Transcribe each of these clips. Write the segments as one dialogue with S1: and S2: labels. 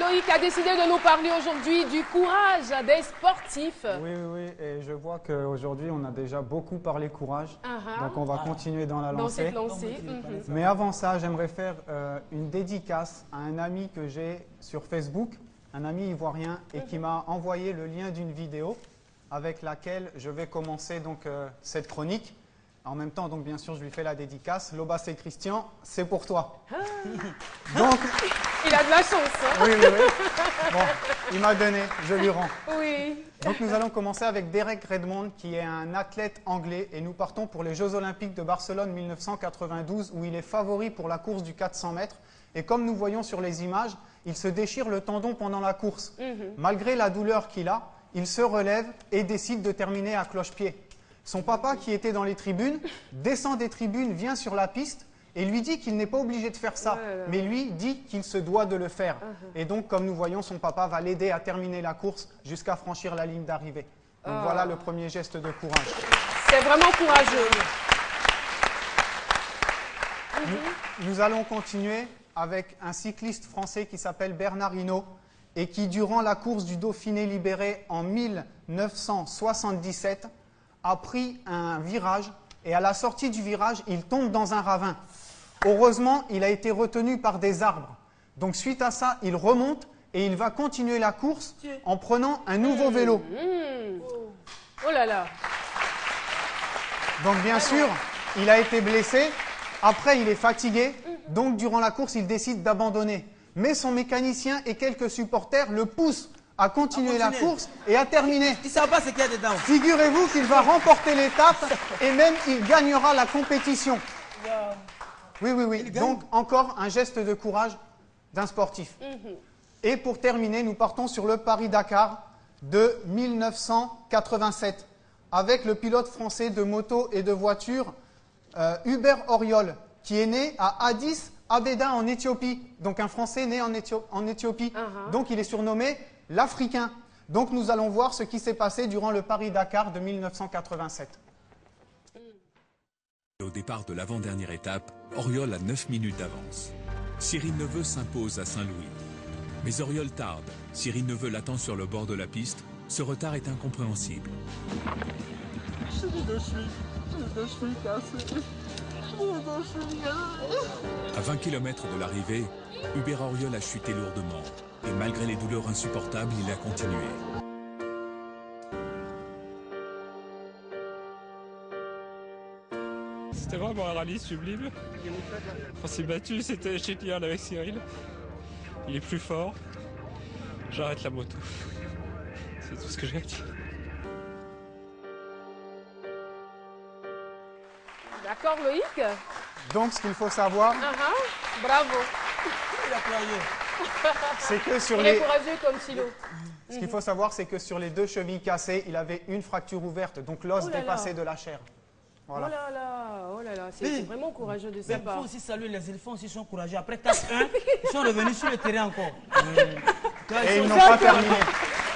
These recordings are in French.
S1: Loïc a décidé de nous parler aujourd'hui du courage des sportifs.
S2: Oui, et je vois qu'aujourd'hui, on a déjà beaucoup parlé courage. Donc, on va continuer dans la lancée. Mais avant ça, j'aimerais faire une dédicace à un ami que j'ai sur Facebook, un ami ivoirien, et qui m'a envoyé le lien d'une vidéo avec laquelle je vais commencer donc, cette chronique. En même temps, donc bien sûr, je lui fais la dédicace. Lobas et Christian, c'est pour toi. Donc,
S1: il a de la chance. Hein?
S2: Oui. Bon, il m'a donné, je lui rends.
S1: Oui.
S2: Donc nous allons commencer avec Derek Redmond, qui est un athlète anglais. Et nous partons pour les Jeux Olympiques de Barcelone 1992, où il est favori pour la course du 400 mètres. Et comme nous voyons sur les images, il se déchire le tendon pendant la course. Malgré la douleur qu'il a, il se relève et décide de terminer à cloche-pied. Son papa, qui était dans les tribunes, descend des tribunes, vient sur la piste et lui dit qu'il n'est pas obligé de faire ça, mais lui dit qu'il se doit de le faire. Et donc, comme nous voyons, son papa va l'aider à terminer la course jusqu'à franchir la ligne d'arrivée. Donc voilà le premier geste de courage.
S1: C'est vraiment courageux.
S2: Nous allons continuer avec un cycliste français qui s'appelle Bernard Hinault et qui, durant la course du Dauphiné libéré en 1977, a pris un virage et à la sortie du virage, il tombe dans un ravin. Heureusement, il a été retenu par des arbres. Donc suite à ça, il remonte et il va continuer la course en prenant un nouveau vélo.
S1: Oh là là.
S2: Donc bien sûr, il a été blessé. Après, il est fatigué. Donc durant la course, il décide d'abandonner. Mais son mécanicien et quelques supporters le poussent à continuer la course et à terminer.
S3: Il ne sait pas ce qu'il y a dedans.
S2: Figurez-vous qu'il va remporter l'étape et même il gagnera la compétition. Oui. Donc encore un geste de courage d'un sportif. Et pour terminer, nous partons sur le Paris-Dakar de 1987 avec le pilote français de moto et de voiture Hubert Auriol, qui est né à Addis Abeba en Éthiopie. Donc un Français né en Éthiopie. Donc il est surnommé l'Africain. Donc nous allons voir ce qui s'est passé durant le Paris-Dakar de 1987.
S4: Au départ de l'avant-dernière étape, Auriol a 9 minutes d'avance. Cyril Neveu s'impose à Saint-Louis. Mais Auriol tarde. Cyril Neveu l'attend sur le bord de la piste. Ce retard est incompréhensible. À 20 km de l'arrivée, Hubert Auriol a chuté lourdement. Et malgré les douleurs insupportables, il a continué.
S5: C'était vraiment un rallye sublime. On s'est battu, c'était génial avec Cyril. Il est plus fort. J'arrête la moto. C'est tout ce que j'ai à dire.
S1: D'accord, Loïc?
S2: Donc ce qu'il faut savoir,
S1: bravo.
S2: C'est que sur
S1: il est courageux comme Silo.
S2: Ce qu'il faut savoir, c'est que sur les 2 chevilles cassées, il avait une fracture ouverte, donc l'os dépassait de la chair. Voilà.
S1: Oh là là, c'est vraiment courageux de sa part.
S3: Il faut aussi saluer les éléphants, aussi sont courageux. Après 4-1, ils sont revenus sur le terrain encore.
S2: Et ils n'ont pas terminé.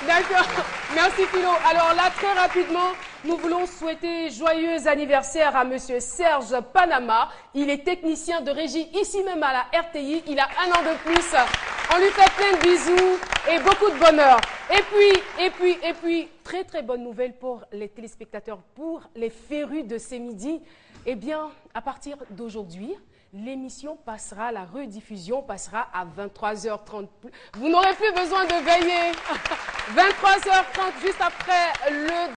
S1: D'accord, merci Philo. Alors là, très rapidement, nous voulons souhaiter joyeux anniversaire à monsieur Serge Panama. Il est technicien de régie ici même à la RTI. Il a 1 an de plus. On lui fait plein de bisous et beaucoup de bonheur. Et puis, très bonne nouvelle pour les téléspectateurs, pour les férus de ces midis. Eh bien, à partir d'aujourd'hui, l'émission passera, la rediffusion passera à 23h30. Vous n'aurez plus besoin de veiller. 23h30, juste après le